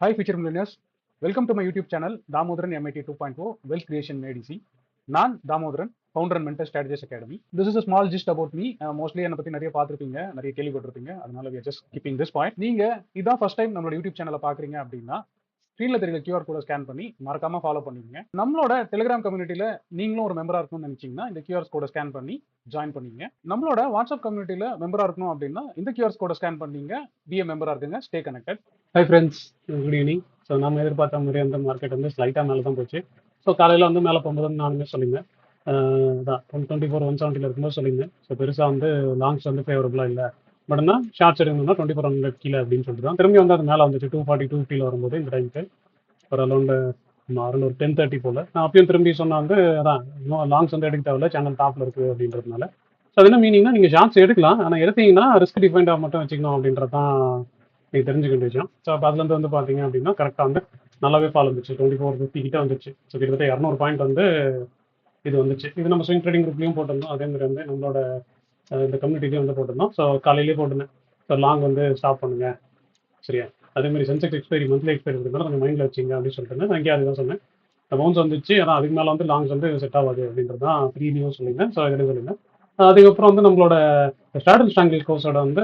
Hi, future millionaires. Welcome to my YouTube channel, Damodaran MIT 2.0 Wealth Creation ADC. நான் Damodaran, founder and mentor strategies academy. This is a small gist about me. Mostly என்னை பற்றி நிறைய பார்த்துருப்பீங்க, நிறைய கேள்விப்பட்டிருப்பீங்க. அதனால we are just keeping this point. நீங்க இதான் ஃபர்ஸ்ட் டைம் நம்மளோட யூடியூப் சேனலை பார்க்குறீங்க அப்படின்னா ஸ்க்ரீன்ல தெரியல QR கோட ஸ்கேன் பண்ணி மறக்காம ஃபாலோ பண்ணிக்கங்க. நம்மளோட டெலிகிராம் கம்யூனிட்டியில நீங்களும் ஒரு மெம்பரா இருக்கணும்னு நினைச்சீங்கன்னா இந்த QR கோட ஸ்கேன் பண்ணி ஜாயின் பண்ணிங்க. நம்மளோட வாட்ஸ்அப் கம்யூனிட்டியில மெம்பரா இருக்கணும் அப்படின்னா இந்த QR கோட ஸ்கேன் பண்ணீங்க, பிஏ மெம்பரா இருக்குங்க, stay connected. Hi friends, good evening. So நம்ம எதிர்பார்த்த மாதிரி அந்த மார்க்கெட் வந்து ஸ்லைட்டாக மேலே தான் போச்சு. ஸோ காலையில் வந்து மேலே போகும்போது நானுமே சொல்லியிருந்தேன், தான் 124 170 இருக்கும்போது சொல்லியிருந்தேன். ஸோ பெருசாக வந்து லாங்ஸ் வந்து ஃபேவரபுளாக இல்லை, பட் ஆனால் ஷார்ட்ஸ் எடுக்கணும்னா 2400 கீழே அப்படின்னு சொல்லிட்டு தான் திரும்பி வந்து அது மேலே வந்துச்சு. 240 250 வரும்போது இந்த டைமுக்கு ஒரு அரௌண்டு ஒரு 10:30 போல் நான் அப்பயும் திரும்பி சொன்னால் வந்து அதான் இன்னும் லாங்ஸ் வந்து எடுக்க தேவையில்ல, சேனல் டாப்பில் இருக்குது அப்படின்றதுனால. ஸோ அது என்ன மீனிங்னா நீங்கள் ஷார்ட்ஸ் எடுக்கலாம், ஆனால் எடுத்தீங்கன்னா ரிஸ்க் டிஃபைண்டாக மட்டும் வச்சுக்கணும் அப்படின்றது தான் நீங்கள் தெரிஞ்சுக்க வேண்டிய விஷயம். ஸோ அப்போ அதுலேருந்து வந்து பார்த்தீங்க அப்படின்னா கரெக்டாக வந்து நல்லாவே ஃபால் வந்துச்சு. 2450 கிட்ட வந்துச்சு. ஸோ கிட்டத்தட்ட 200 பாயிண்ட் வந்து இது வந்துச்சு. இது நம்ம ஸ்விங் ட்ரேடிங் குரூப்லையும் போட்டிருந்தோம், அதே மாதிரி வந்து நம்மளோட இந்த கம்யூனிட்டிலையும் வந்து போட்டிருந்தோம். ஸோ காலையிலேயே போட்டிருந்தேன், ஸோ லாங் வந்து ஸ்டாப் பண்ணுங்க, சரியா. அதே மாதிரி சென்செக்ஸ் எக்ஸ்பைரி மந்த்லி எக்ஸ்பைரி இருக்கிறதால கொஞ்சம் மைண்டில் வச்சிங்க அப்படின்னு சொல்லிட்டு நான் இங்கே அதுதான் சொன்னேன். பவுன்ஸ் வந்துச்சு, ஆனால் அதுக்கு மேலே வந்து லாங்ஸ் வந்து செட் ஆகாது அப்படின்றது தான் ப்ரீவியூவும் சொல்லியிருந்தேன். ஸோ இதுலேயும் சொல்லியிருந்தேன். அதுக்கப்புறம் வந்து நம்மளோட ஸ்டாட்டில் ஸ்டாங்கில் கோர்ஸோட வந்து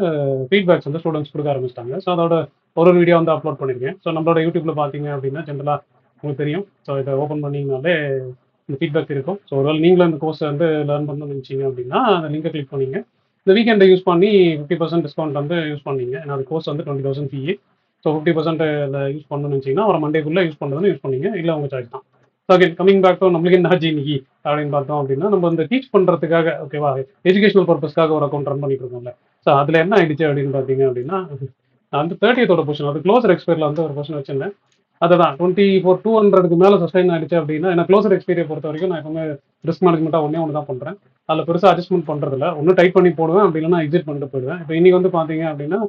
ஃபீட்பேக்ஸ் வந்து ஸ்டூடெண்ட்ஸ் கொடுக்க ஆரம்பிச்சிட்டாங்க. ஸோ அதோட ஒரு வீடியோ வந்து அப்லோட் பண்ணியிருக்கேன். ஸோ நம்மளோட யூடியூப்ல பார்த்தீங்க அப்படின்னா ஜென்ரலாக உங்களுக்கு தெரியும். ஸோ இதை ஓப்பன் பண்ணிங்கனாலே இந்த ஃபீட்பேக் இருக்கும். ஸோ ஒருவேளை நீங்களும் இந்த கோர்ஸை வந்து லேர்ன் பண்ணணும்னு நினச்சிங்க அப்படின்னா அந்த லிங்கை கிளிக் பண்ணிங்க. இந்த வீக்கெண்டை யூஸ் பண்ணி 50% டிஸ்கவுண்ட் வந்து யூஸ் பண்ணீங்க. ஏன்னா அது கோர்ஸ் வந்து 20,000 ஃபீ. ஸோ 50% யூஸ் பண்ணணும்னு நினச்சிங்கன்னா ஒரு மண்டேக்குள்ளே யூஸ் பண்ணுறதுன்னு யூஸ் பண்ணீங்க, இல்லை உங்கள் சாய்ஸ் தான். So again coming back to நம்மளுக்கு என்ன ஆச்சு இன்னைக்கு அப்படின்னு பார்த்தோம் அப்படின்னா, நம்ம இந்த டீச் பண்ணுறதுக்காக ஓகேவா, எஜுகேஷனல் பர்பஸ்க்காக ஒரு அக்கௌண்ட் ரன் பண்ணிட்டு இருக்கோம்ல. ஸோ அதில் என்ன ஆயிடுச்சு அப்படின்னு பார்த்தீங்க அப்படின்னா, நான் வந்து 30th பொசிஷன் அது க்ளோசர் எக்ஸ்பைரியில் வந்து ஒரு பொசிஷன் வச்சிருந்தேன். அதுதான் 24,200க்கு மேலே சஸ்டைன் ஆயிடுச்சு அப்படின்னா, ஏன்னா க்ளோசர் எக்ஸ்பீரியை பொறுத்த வரைக்கும் நான் எப்பவுமே ரிஸ்க் மேனேஜ்மெண்ட்டாக ஒன்று தான் பண்ணுறேன். அதில் பெருசாக அட்ஜஸ்ட்மெண்ட் பண்ணுறதில்ல. ஒன்றும் டைப் பண்ணி போடுவேன், அப்படி இல்லைன்னா எக்ஸிட் பண்ணிட்டு போயிடுவேன். இப்போ இன்னைக்கு வந்து பார்த்தீங்க அப்படின்னா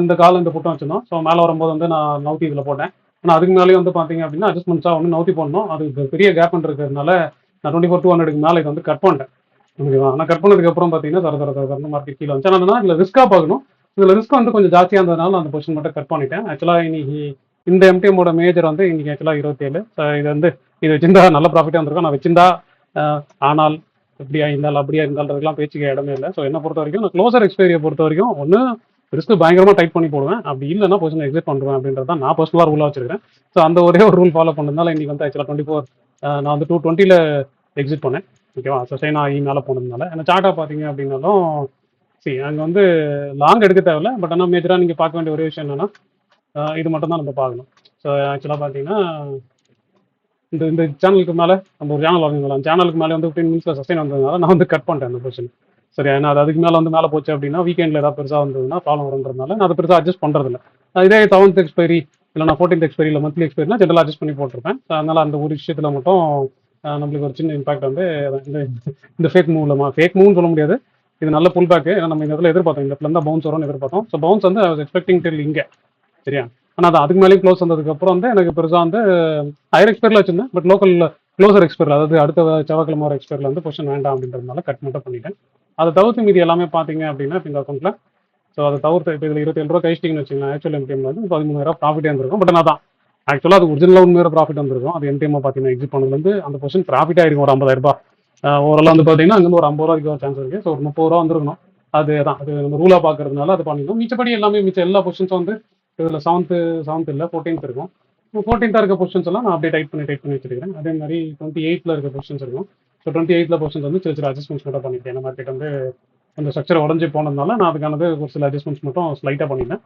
இந்த காலம் இந்த புட்டம் வச்சிருந்தோம். ஸோ மேலே வரும்போது வந்து நான் நவுத்தி இதில் போட்டேன். ஆனால் அதுக்கு மேலேயே வந்து பார்த்தீங்க அப்படின்னா அட்ஜஸ்ட்மெண்ட்ஸாக ஒன்று நவுத்தி போடணும். அது பெரிய கேப் இருக்கிறதுனால நான் 24,200க்கு மேலே இதை வந்து கட் பண்ணிட்டேன். ஓகேவா. ஆனால் கட் பண்ணதுக்கு அப்புறம் பார்த்தீங்கன்னா தர மார்க்கெட் கீழே வந்துச்சு. ஆனால் இதில் ரிஸ்க்காக பார்க்கணும். இதில் ரிஸ்க் வந்து கொஞ்சம் ஜாஸ்தியாக இருந்ததுனால நான் அந்த பொசிஷன் மட்டும் கட் பண்ணிட்டேன். ஆக்சுவலாக இன்னைக்கு இந்த எம்டிஎம்மோட மேஜர் வந்து இன்னைக்கு ஆக்சுவலாக 27. இது வந்து இது வச்சிருந்தா நல்ல ப்ராஃபிட்டாக இருந்திருக்கும். நான் வச்சிருந்தா ஆனால் இப்படியா இருந்தாலும் அப்படியா இருந்தாலும் பேச்சுக்க இடமே இல்லை. ஸோ என்ன பொறுத்த வரைக்கும் நான் க்ளோசர் எக்ஸ்பைரியை பொறுத்த வரைக்கும் ஒன்று ரிஸ்க் பயங்கரமாக டைப் பண்ணி போடுவேன், அப்படி இல்லைன்னா பொசிஷன் எக்ஸிட் பண்ணுவேன் அப்படின்றது தான் நான் பர்சனலாக ரூலாக வச்சிருக்கேன். ஸோ அந்த ஒரே ஒரு ரூல் ஃபாலோ பண்ணதுனால இன்னைக்கு வந்து ஆக்சுவலாக 24 நான் வந்து 220ல் எக்ஸிட் பண்ணேன். ஓகேவா. சஸ்டைன் ஆகி மேலே போனதுனால ஏன்னா சார்ட்டாக பார்த்தீங்க அப்படின்னாலும் சரி அங்கே வந்து லாங் எடுக்க தேவையில்ல. பட் ஆனால் மேஜராக நீங்கள் பார்க்க வேண்டிய ஒரே விஷயம் என்னன்னா இது மட்டும் தான் நம்ம பார்க்கணும். ஸோ ஆக்சுவலாக பார்த்தீங்கன்னா இந்த சேனலுக்கு மேலே நம்ம ஒரு சேனல் வாங்கிக்கலாம், சேனலுக்கு மேலே வந்து 15 மினிட்ஸில் சஸ்டைன் வந்ததுனால நான் வந்து கட் பண்ணிட்டேன் அந்த பொசிஷன். சரி, ஏன்னா அது அதுக்கு மேலே வந்து மேலே போச்சு அப்படின்னா வீக்கெண்டில் ஏதாவது பெருசாக வந்ததுன்னா ப்ராப்ளம் வருன்றதுனால நான் அதை பெருசாக அட்ஜஸ்ட் பண்ணுறதில்ல. இதே 7th எக்ஸ்பைரி இல்லை நான் 14th எக்ஸ்பைரி இல்லை மந்த்லி எக்ஸ்பைரினா ஜென்ரலாக அட்ஜஸ்ட் பண்ணி போட்டிருப்பேன். ஸோ அதனால் அந்த ஒரு விஷயத்தில் மட்டும் நம்மளுக்கு ஒரு சின்ன இம்பாக்ட் வந்து இந்த இந்த ஃபேக் மூவ்னு சொல்ல முடியாது. இது நல்ல புல் பேக்கு. ஏன்னா நம்ம இந்த இடத்துல எதிர்பார்த்தோம், இந்த இடத்துல தான் பவுன்ஸ் வரும்னு எதிர்பார்த்தோம். ஸோ பவுன்ஸ் வந்து ஐ வாஸ் எக்ஸ்பெக்டிங் டில் இங்கே, சரியா. ஆனால் அது அதுக்கு மேலேயும் க்ளோஸ் வந்ததுக்கப்புறம் வந்து எனக்கு பெருசாக வந்து ஹையர் எக்ஸ்பைரில் வச்சிருந்தேன். பட் லோக்கல் க்ளோசர் எக்ஸ்பைரில், அதாவது அடுத்த செவ்வாய்க்கிழமை ஒரு எக்ஸ்பைரில் வந்து பொசிஷன் வேண்டாம் அப்படின்றதுனால கட் மட்டும் பண்ணிட்டேன். அதை தவிர்த்து மீதி எல்லாமே பார்த்தீங்க அப்படின்னா இந்த அக்கௌண்ட்டில். ஸோ அதை தவிர்த்து இப்போ இதில் 27 ரூபா கழிச்சிட்டிங்கன்னு வச்சுக்கோங்க, ஆக்சுவல் எம்டிஎம்ல வந்து 13,000 ப்ராஃபிட்டே இருந்திருக்கும். பட் நான் தான் ஆக்சுவலாக அது ஒரிஜினலாக உண்மையாக ப்ராஃபிட் வந்திருக்கும். அது எம்டிஎம் பார்த்தீங்கன்னா எக்ஸிட் பண்ணதுலேருந்து அந்த பொசிஷன் ப்ராஃபிட்டாக இருக்கும் ஒரு 50,000 ரூபாய். ஓரளவு வந்து பார்த்தீங்கன்னா அங்கேருந்து ஒரு 50 ரூபாய்க்கு ஒரு சான்ஸ் இருக்குது. ஸோ ஒரு 30 ரூபா வந்துருக்கணும். அது தான் அது நம்ம ரூலாக பார்க்கறதுனால அது பண்ணிக்கணும். மிச்சப்படி எல்லாமே மிச்ச எல்லா பொசிஷன்ஸும் வந்து இதில் 7th இல்லை 14th இருக்கும். 14th இருக்க பொசிஷன்ஸ் எல்லாம் நான் அப்படியே டைப் பண்ணி வச்சிருக்கேன். அதே மாதிரி 28th இருக்க பொசிஷன்ஸ் இருக்கும். ஸோ 28th பொசிஷன்ஸ் வந்து சில அட்ஜஸ்ட்மெண்ட்ஸ் மட்டும் பண்ணிட்டேன். ஏன்னா மார்க்கெட் வந்து அந்த ஸ்ட்ரக்சர் உடஞ்சி போனதுனால நான் அதுக்கானது ஒரு சில அட்ஜஸ்ட்மெண்ட்ஸ் மட்டும் ஸ்லைட்டாக பண்ணிட்டேன்.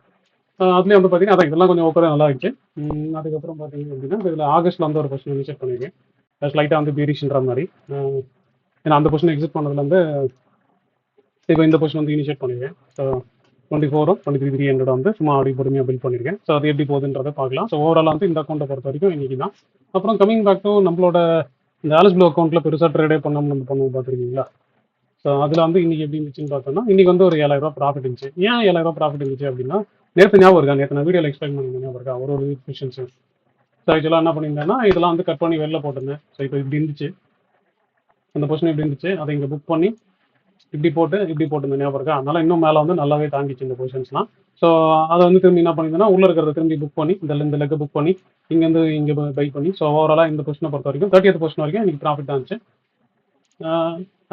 அதுலேயே வந்து பார்த்தீங்கன்னா அதான் இதெல்லாம் கொஞ்சம் ஓகே நல்லா இருந்துச்சு. அதுக்கப்புறம் பார்த்தீங்க அப்படின்னா இதில் ஆகஸ்ட்டில் வந்து ஒரு பொசிஷன் இனிஷியேட் பண்ணியிருக்கேன். ஸ்லைட்டாக வந்து பீரிஷ்ன்ற மாதிரி. ஏன்னா அந்த பொசிஷன் எக்ஸிட் பண்ணதுலேருந்து இப்போ இந்த பொசிஷன் வந்து இனிஷியேட் பண்ணியிருக்கேன். ஸோ 24 23,300 வந்து சும்மா அப்படி பொறுமையாக பில்ட் பண்ணியிருக்கேன். ஸோ அது எப்படி போகுதுன்றதை பார்க்கலாம். ஸோ ஓவராலாக வந்து இந்த அக்கௌண்ட்டை பொறுத்த வரைக்கும் இன்னைக்கு தான். அப்புறம் கமிங் பேக் டு நம்மளோட இந்த ஆலிஸ் ப்ளூ அக்கௌண்ட்டில் பெருசாக ட்ரேடே பண்ணாமல் நம்ம பண்ணுவோம் பார்த்துருக்கீங்களா. ஸோ அதில் வந்து இன்னைக்கு எப்படி இருந்துச்சுன்னு பார்த்தோம்னா இன்னைக்கு வந்து ஒரு 7,000 ரூபா ப்ராஃபிட் இருந்துச்சு. ஏன் 7,000 ரூபா ப்ராஃபிட் இருந்துச்சு அப்படின்னா நேற்று ஞாபகம் இருக்கா, நேற்று நான் வீடியோவில் எக்ஸ்பிளைன் பண்ணியிருந்தேன் ஞாபகம் இருக்கா ஒரு விஷன்ஸு. ஸோ ஆக்சுவலாக என்ன பண்ணியிருந்தேன்னா இதெல்லாம் வந்து கட் பண்ணி வெளில போட்டிருந்தேன். ஸோ இப்போ இப்படி இருந்துச்சு, அந்த பொசிஷன் இப்படி இருந்துச்சு, அதை இங்கே புக் பண்ணி இப்படி போட்டு இந்த ஞாபகம் இருக்கா, அதனால இன்னும் மேலே வந்து நல்லாவே தாங்கிச்சு இந்த பொசிஷன்ஸ்லாம். ஸோ அதை வந்து திரும்பி என்ன பண்ணியிருந்தேன்னா உள்ள இருக்கிறத திரும்பி புக் பண்ணி இந்த லெக்கை புக் பண்ணி இங்கேருந்து இங்கே பை பண்ணி, ஸோ ஓவராலாக இந்த பொசிஷனை பொறுத்த வரைக்கும் 30th பொசிஷன் வரைக்கும் எனக்கு ப்ராஃபிட் தான் இருந்துச்சு.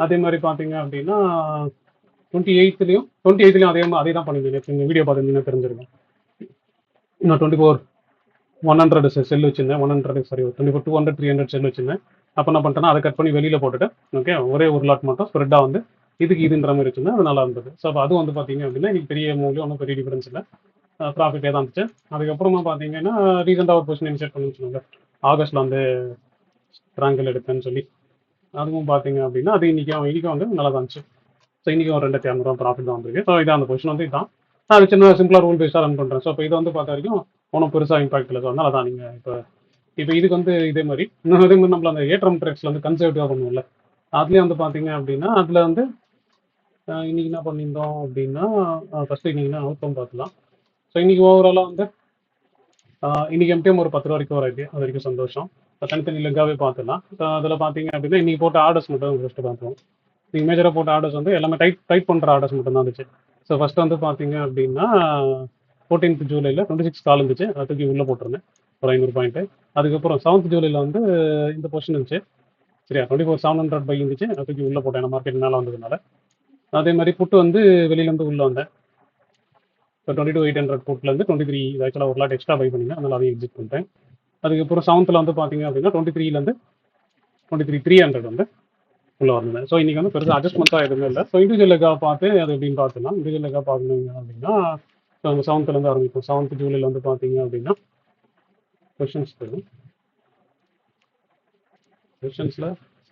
அதே மாதிரி பார்த்தீங்க அப்படின்னா 28லையும் அதே தான் பண்ணியிருந்தேன். இந்த வீடியோ பார்த்துருந்தீங்கன்னா தெரிஞ்சிருக்கும். நான் 100 செல் வச்சிருந்தேன். 200 300 செல் வச்சிருந்தேன். அப்போ என்ன பண்ணிட்டேன்னா அதை கட் பண்ணி வெளியில் போட்டுட்டு ஓகே ஒரே ஒரு லாட் மட்டும் ஸ்ப்ரெட்டாக வந்து இதுன்ற மாதிரி வச்சிருந்தேன். அது நல்லா இருந்தது. ஸோ அப்போ அது வந்து பார்த்தீங்க அப்படின்னா எனக்கு பெரிய மூவிலும் ஒன்றும் பெரிய டிஃபரன்ஸ் இல்லை, ப்ராஃபிட்டே தான் இருந்துச்சு. அதுக்கப்புறமா பார்த்தீங்கன்னா ரீசெண்டாக ஒரு பொசிஷன் இனிஷியேட் பண்ணி வச்சுருந்தாங்க, ஆகஸ்ட்டில் வந்து ட்ராங்கில் எடுத்தேன்னு சொல்லி. அதுவும் பார்த்தீங்க அப்படின்னா அது இன்றைக்கும் வந்து நல்லா தான் இருந்துச்சு. ஸோ இன்றைக்கும் ஒரு 2200 ப்ராஃபிட் தான் வந்திருக்கு. ஸோ இதான் அந்த பொசிஷன் வந்து இதான். நான் சின்ன சிம்பிளாக ரூல் பேஸாக ரன் பண்ணுறேன். ஸோ இப்போ இது வந்து பார்த்த வரைக்கும் ஒன்றும் பெருசாக இம்பாக்ட் இல்லை. ஸோ அதனால தான் நீங்கள் இப்போ இதுக்கு வந்து இதே மாதிரி நம்மள அந்த ஏற்றம் ட்ரெக்ஸில் வந்து கன்சர்வேட்டிவாக பண்ணுவோம்ல, அதுலேயே வந்து பார்த்தீங்க அப்படின்னா அதில் வந்து இன்னைக்கு என்ன பண்ணியிருந்தோம் அப்படின்னா ஃபஸ்ட்டு இன்னைக்கு என்ன அவுட்கம் பார்த்துலாம். ஸோ இன்னைக்கு ஓவராலாக வந்து இன்னைக்கு எம்டிஎம் ஒரு 10 ரூபா வரைக்கும் வராது, அது வரைக்கும் சந்தோஷம். தனித்தனி லெக்காவே பார்த்துலாம். ஸோ அதில் பார்த்தீங்க அப்படின்னா இன்னைக்கு போட்ட ஆர்டர்ஸ் மட்டும் ஃபஸ்ட்டு பார்த்துருவோம். நீங்கள் மேஜராக போட்ட ஆர்டர்ஸ் வந்து எல்லாமே டைப் பண்ணுற ஆர்டர்ஸ் மட்டும் தான் இருந்துச்சு. ஸோ ஃபஸ்ட்டு வந்து பார்த்தீங்க அப்படின்னா 14th ஜூலையில் 26 கால் இருந்துச்சு, அதை தூக்கி உள்ளே போட்டிருந்தேன் ஒரு 500 பாயிண்ட்டு. அதுக்கப்புறம் 7th ஜூலையில் வந்து இந்த பொசிஷன் இருந்துச்சு சரியா, 24,700 பை இருந்துச்சு, அதை தூக்கி உள்ளே போட்டேன் ஏன்னா மார்க்கெட் மேலே வந்ததுனால. அதே மாதிரி புட்டு வந்து வெளியிலேருந்து உள்ளே வந்தேன். ஸோ 22,800 புட்லேருந்து 23 ஆக்சுவலாக ஒரு லாட் எக்ஸ்ட்ரா பை பண்ணிங்க, அதனால் அதையும் எக்ஸிட் பண்ணிட்டேன். அதுக்கப்புறம் 7th வந்து பார்த்தீங்க அப்படின்னா 23லேருந்து 23,300 வந்து உள்ளே வந்தேன். ஸோ இன்றைக்கி வந்து பெருசாக அட்ஜஸ்ட்மெண்ட்டாக எதுவுமே இல்லை. ஸோ இண்டிவிஜுவல் லெக்காக பார்த்து அது எப்படின்னு பார்த்துலாம். இண்டிவிஜுவல் லெக்காக பார்க்கணுங்க அப்படின்னா ஸோ நம்ம 7th ஆரம்பிக்கும். 7th ஜூலையில் வந்து பார்த்தீங்க அப்படின்னா கொஷின்ஸில்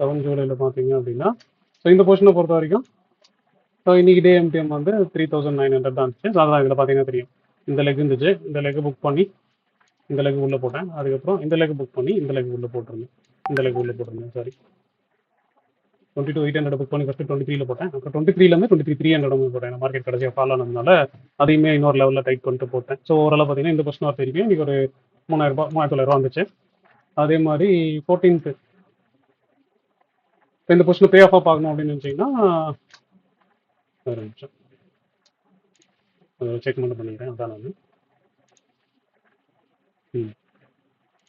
7 ஜூலையில் பார்த்தீங்க அப்படின்னா ஸோ இந்த பொசிஷனை பொறுத்த வரைக்கும் ஸோ இன்றைக்கி டே எம்டிஎம் வந்து 3,900 தான் இருந்துச்சு. ஸோ அதான் இதில் பார்த்தீங்கன்னா தெரியும், இந்த லெக் இருந்துச்சு, இந்த லெக்கை புக் பண்ணி இந்த லெக் உள்ளே போட்டேன். அதுக்கப்புறம் இந்த லெக் புக் பண்ணி இந்த லெக் உள்ளே போட்டிருந்தேன் சாரி 22,800 புக் பண்ணி ஃபஸ்ட்டு 23ல போட்டேன். அப்புறம் 23லேருந்து 23,300 போட்டேன். மார்க்கெட் கடைசியாக ஃபால் ஆனதுனால அதையுமே இன்னொரு லெவலில் டைட் பண்ணிட்டு போட்டேன். ஸோ ஓவராலாக பார்த்தீங்கன்னா இந்த பொசிஷன் வர தெரியும் இன்றைக்கி ஒரு 3,900 வந்துச்சு. அதே மாதிரி 14th இப்போ இந்த பொசிஷன் பே ஆஃபாக பார்க்கணும் அப்படின்னு நினச்சிங்கன்னா ஒரு நிமிஷம் செக் மட்டும் பண்ணிக்கிறேன். அதான் நான்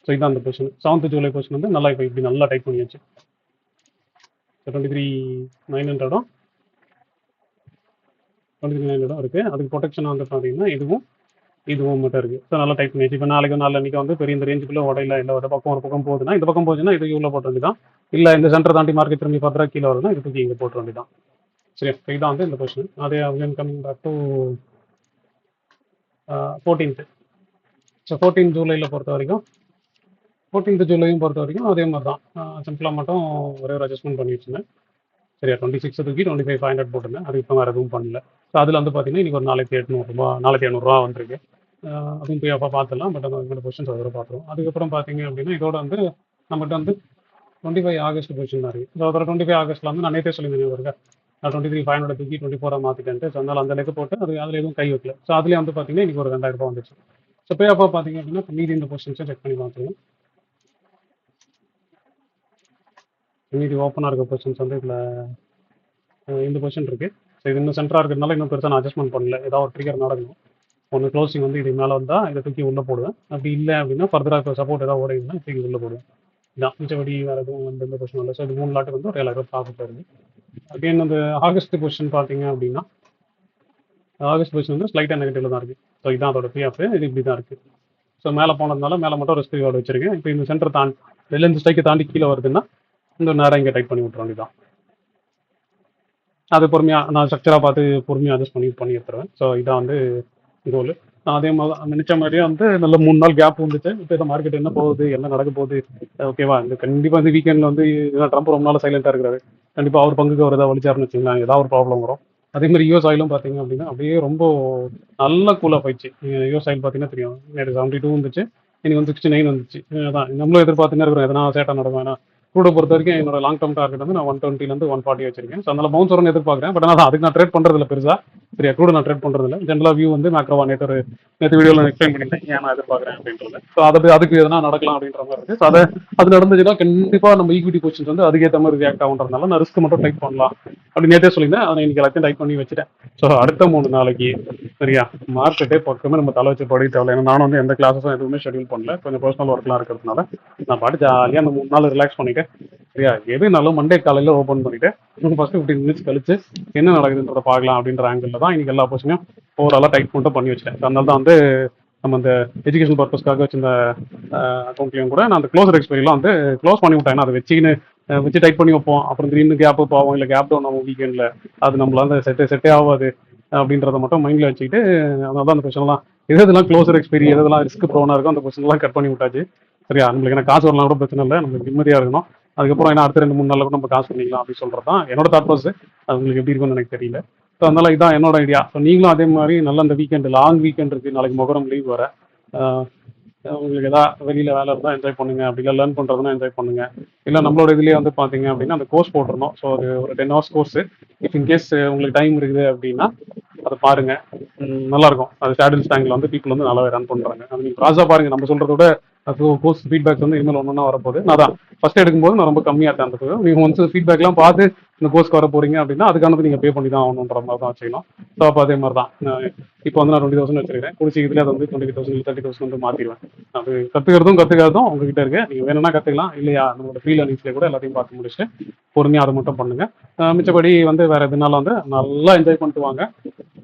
ஸோ இதான் அந்த பொசிஷன் 7th ஜூலை பொசிஷன் வந்து நல்லா இப்போ இப்படி நல்லா டைப் பண்ணியாச்சு. 23,900 இருக்குது. அதுக்கு ப்ரொடெக்ஷனாக வந்து பார்த்தீங்கன்னா இதுவும் மட்டும் இருக்குது. ஸோ நல்லா டைப் பண்ணியாச்சு. இப்போ நாளைக்கு வந்து பெரிய இந்த ரேஞ்சுக்குள்ளே உடையில இல்லை ஒரு பக்கம் போகுதுன்னா இந்த பக்கம் போச்சுன்னா இது இவ்வளோ போட்ட வேண்டியதான். இல்லை இந்த சென்டர் தாண்டி மார்க்கெட் திரும்பி 10 ரூபா கீழே வருதுன்னா இது தூக்கி இங்கே போட்ட வேண்டியதான். சரி, இதான் வந்து இந்த பொசிஷன். அதே again coming back to 14th. So 14 ஜூலையில் பொறுத்த வரைக்கும் 14th ஜூலையும் பொறுத்த வரைக்கும் அதே மாதிரி தான். சிம்பிளாக மட்டும் ஒரே ஒரு அட்ஜஸ்ட்மெண்ட் பண்ணி வச்சுருந்தேன் சரியா. 26 தூக்கி 25,500 போட்டிருந்தேன். அதுக்கு இப்போ வேறு எதுவும் பண்ணல. ஸோ அதில் வந்து பார்த்தீங்கன்னா இன்றைக்கி ஒரு 4,800 வந்திருக்கு. அதுவும் போய் அப்போ பார்த்துலாம். பட் அந்த பொசிஷன்ஸ் அதோட பார்த்துருவோம். அதுக்கப்புறம் பார்த்தீங்க அப்படின்னா இதோட வந்து நம்மகிட்ட வந்து 25 ஆகஸ்ட் பொசிஷன் தான் இருக்குது. ஸோ அதோட 25 ஆகஸ்ட்டில் வந்து நான் நேற்றே சொல்லியிருந்தேன் ஒரு நான் 23,500 தூக்கி 24 மாற்றிட்டேன்ட்டு. ஸோ அதனால் அந்த லெக்கு போட்டு அதில் எதுவும் கை வைக்கல. ஸோ அதுலேயே வந்து பார்த்தீங்கன்னா இன்றைக்கி ஒரு 2,000 வந்துச்சு. ஸோ பே அப்போ பார்த்தீங்க அப்படின்னா மீதி இந்த பொசிஷன்ஸை செக் பண்ணி பார்த்துருவோம். மீதி ஓப்பனாக இருக்க பொசிஷன்ஸ் வந்து இதில் இந்த பொசிஷன் இருக்குது. ஸோ இது இன்னும் சென்டராக இருக்கிறதுனால இன்னும் பெருசாக நான் அட்ஜஸ்ட்மெண்ட் பண்ணல. ஏதாவது ஒரு ட்ரிகர் நடக்கணும். ஒன்று க்ளோசிங் வந்து இது மேலே வந்தால் இதை தூக்கி உள்ளே போடுவேன். அப்படி இல்லை அப்படின்னா ஃபர்தராக இப்போ சப்போர்ட் ஏதாவது ஓடினா தூக்கி உள்ளே போடுவேன். இதான் மிச்சபடி வேறு எதுவும் வந்து இந்த பொசிஷன் இல்லை. ஸோ இது 3 லாட்டுக்கு வந்து ஒரு 7,000 ப்ராஃபிட் வருது. அகைன் அந்த ஆகஸ்ட் பொசிஷன் பார்த்தீங்க அப்படின்னா ஆகஸ்ட் பொசிஷன் வந்து ஸ்லைட்டாக நெகட்டிவில் தான் இருக்குது. ஸோ இதான் அதோட பே ஆஃப். இது இப்படி தான் இருக்குது. ஸோ மேலே போனதுனால மேலே மட்டும் ஒரு ஸ்க்ரீவோட வச்சிருக்கேன். இப்போ இந்த சென்டர் தாண்டி வெளிலேருந்து ஸ்ட்ரைக்கை தாண்டி கீழே வருதுன்னா இந்த நேரம் இங்கே டைப் பண்ணி விட்டுற வேண்டியதான். அது பொறுமையாக நான் ஸ்ட்ரக்சராக பார்த்து பொறுமையாக அட்ஜஸ்ட் பண்ணி எடுத்துருவேன். ஸோ இதான் வந்து கோல். அதே மாதிரி நினச்ச மாதிரியே வந்து நல்ல 3 நாள் கேப் வந்துச்சு. இப்போ இந்த மார்க்கெட் என்ன போகுது, என்ன நடக்க போகுது, ஓகேவா? இந்த கண்டிப்பாக இந்த வீக்கெண்டில் வந்து ட்ரம்ப் ரொம்ப நாள் சைலண்ட்டாக இருக்கிறாரு. கண்டிப்பாக அவர் பங்குக்கு அவர் ஏதாவது வலிச்சாருன்னு வச்சுக்கலாம், ஏதாவது ஒரு ப்ராப்ளம் வரும். அதே மாதிரி யூஎஸ் ஆயிலும் பார்த்தீங்க அப்படின்னா அப்படியே ரொம்ப நல்ல கூலாக போயிடுச்சு. யூஎஸ் ஆயில் பார்த்தீங்கன்னா தெரியும், நேற்று 72 வந்துச்சு, இன்னைக்கு வந்து 69 வந்துச்சு. அதான் நம்மளும் எதிர்பார்த்துன்னு இருக்கிறோம் எதனா சேட்டை நடக்கும். ஏன்னா கூட பொறுத்த வரைக்கும் என்னோட லாங் டர்ம் டார்கெட் வந்து நான் 120லேருந்து 140 வச்சிருக்கேன். ஸோ அதனால் பவுன்ஸ் வரும்னு எதிர்பார்க்குறேன். பட் ஆனால் அதுக்கு நான் ட்ரேட் பண்ணுறதில்ல பெருசாக. சரியா கூட நான் ட்ரேட் பண்ணுறது இல்லை. ஜென்ரலாக வியூ வந்து மேக்ரோவா நேற்று வீடியோவில் எக்ஸ்பிளைன் பண்ணியிருந்தேன் ஏன் நான் எதிர்பார்க்குறேன் அப்படின்றது. ஸோ அதுக்கு எதனா நடக்கலாம் அப்படின்ற மாதிரி இருக்குது. ஸோ அது நடந்துச்சுன்னா கண்டிப்பாக நம்ம ஈக்விட்டி பொசிஷன்ஸ் வந்து அதுக்கேற்ற மாதிரி ரியாக்ட் ஆகுன்றதுனால நான் ரிஸ்க் மட்டும் டைப் பண்ணலாம் அப்படி நேற்றே சொல்லியிருந்தேன். அதை இன்னைக்கு எல்லாத்தையும் டைப் பண்ணி வச்சுட்டேன். ஸோ அடுத்த 3 நாளைக்கு சரியா மார்க்கெட்டே பக்கமே நம்ம தலை வச்சு படி தேவை. ஏன்னா நானும் வந்து எந்த கிளாஸஸும் எதுவுமே ஷெடியூல் பண்ணல. கொஞ்சம் பர்சனல் ஒர்க்லாம் இருக்கிறதுனால நான் பாட்டு ஜாலியாக அந்த 3 நாள் ரிலாக்ஸ் பண்ணிட்டு சரியா எதுனாலும் மண்டே காலையில் ஓப்பன் பண்ணிட்டு ஃபர்ஸ்ட் 15 மினிட்ஸ் கழிச்சு என்ன நடக்குதுன்றத பார்க்கலாம் அப்படின்ற ஆங்கிளில் தான் இன்னைக்கு எல்லா பொசிஷனையும் ஓவராலாக டைட் மட்டும் பண்ணி வச்சிட்டேன். அதனால தான் வந்து நம்ம அந்த எஜுகேஷன் பர்பஸ்க்காக வச்சிருந்த அக்கௌண்ட்லையும் கூட நான் அந்த க்ளோசர் எக்ஸ்பைரிலாம் வந்து க்ளோஸ் பண்ணி விட்டேன். அதை வச்சு டைட் பண்ணி வைப்போம். அப்புறம் திடீர்னு கேப்பு போவோம், இல்லை கேப் டவுன் ஆகும் வீக்கெண்டில். அது நம்மளால செட்டே ஆகாது அப்படின்றத மட்டும் மைண்டில் வச்சுக்கிட்டு அதனால தான் அந்த கொஸ்டின்லாம் எதெல்லாம் க்ளோசர் எக்ஸ்பைரி எதெல்லாம் ரிஸ்க் ப்ரோனாக இருக்கும் அந்த கொஸ்டின்லாம் கட் பண்ணி விட்டாச்சு. சரியா நம்மளுக்கு என்ன காசு வரலாம் கூட பிரச்சனை இல்லை, நம்மளுக்கு நிம்மதியாக இருக்கணும். அதுக்கப்புறம் என்ன அடுத்த 2-3 நாளில் கூட நம்ம காசு பண்ணிக்கலாம் அப்படின்னு சொல்கிறது தான் என்னோட தாட் ப்ராசஸ். அது உங்களுக்கு எப்படி இருக்கும்னு எனக்கு தெரியல. ஸோ அதனால இதான் என்னோட ஐடியா. ஸோ நீங்களும் அதே மாதிரி நல்ல அந்த வீக்கெண்டு லாங் வீக்கெண்ட் இருக்குது, நாளைக்கு மொகரம் லீவ் வர. உங்களுக்கு எதாவது வெளியில் வேலை இருந்தால் என்ஜாய் பண்ணுங்க, அப்படி இல்லை லேர்ன் பண்ணுறதுனா என்ஜாய் பண்ணுங்க. இல்லை நம்மளோட இதுலேயே வந்து பார்த்தீங்க அப்படின்னா அந்த கோர்ஸ் போட்டிருந்தோம். ஸோ அது ஒரு 10 hours கோர்ஸு. இஃப் இன்கேஸ் உங்களுக்கு டைம் இருக்குது அப்படின்னா அதை பாருங்க, நல்லாயிருக்கும். அது சேடில் ஸ்டாங்கில் வந்து பீப்புள் வந்து நல்லாவே ரன் பண்ணுறாங்க. அது நீங்கள் ப்ராஸாக பாருங்கள். நம்ம சொல்கிறத விட அது கோர்ஸ் ஃபீட்பேக்ஸ் வந்து இனிமேல் ஒன்று வரப்போகுது. நான் தான் ஃபஸ்ட் எடுக்கும்போது நான் ரொம்ப கம்மியாக தான் இருந்தது. நீங்கள் ஒன்ஸ் ஃபீட்பேக்லாம் பார்த்து இந்த கோர்ஸ்க்கு வர போகிறீங்க அப்படின்னா அதுக்கானது நீங்கள் பே பண்ணி தான் ஆகணுன்ற மாதிரி தான் வச்சுக்கணும். ஸோ அப்போ அதே மாதிரி தான் இப்போ வந்து நான் 20,000 வச்சுருக்கேன். குடிச்சு இதில் அதை வந்து 20,000 30,000 வந்து மாற்றிடுவேன். அது கற்றுக்கிறதும் உங்ககிட்ட இருக்கு. நீங்கள் வேணும்னா கற்றுக்கலாம், இல்லையா நம்மளோட ஃப்ரீ லேர்னிங்ஸ்லேயே கூட எல்லாத்தையும் பார்த்து முடிச்சுட்டு பொறுமையாக அதை மட்டும் பண்ணுங்க. மிச்சப்படி வந்து வேறு எதுனாலும் வந்து நல்லா என்ஜாய் பண்ணிட்டு வாங்க.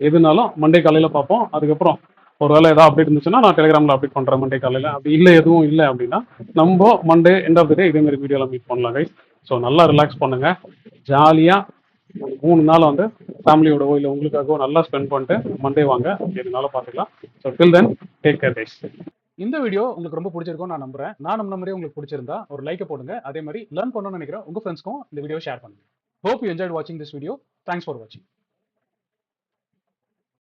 எதுனாலும் மண்டே காலையில் பார்ப்போம். அதுக்கப்புறம் ஒரு வேலை ஏதாவது அப்டேட் இருந்துச்சுன்னா நான் டெலிகிராமில் அப்டேட் பண்ணுறேன் மண்டே காலையில். அப்படி இல்லை எதுவும் இல்லை அப்படின்னா நம்ம மண்டே எண்ட் ஆஃப் த டே இதேமாதிரி வீடியோவில் மீட் பண்ணலாம் கைஸ். ஸோ நல்லா ரிலாக்ஸ் பண்ணுங்கள், ஜாலியாக 3 நாள் வந்து ஃபேமிலியோடவோ இல்லை உங்களுக்காகவோ நல்லா ஸ்பெண்ட் பண்ணிட்டு மண்டே வாங்க, எதுனாலும் பார்த்துக்கலாம். So till then take care guys. இந்த வீடியோ உங்களுக்கு ரொம்ப பிடிச்சிருக்கும் நான் நம்புறேன். நான் நம்ம மாதிரியே உங்களுக்கு பிடிச்சிருந்தா ஒரு லைக்கை போடுங்க. அதே மாதிரி லேர்ன் பண்ணணும்னு நினைக்கிற உங்கள் ஃப்ரெண்ட்ஸ்க்கும் இந்த வீடியோ ஷேர் பண்ணுங்க. Hope you enjoyed watching this video. Thanks for watching.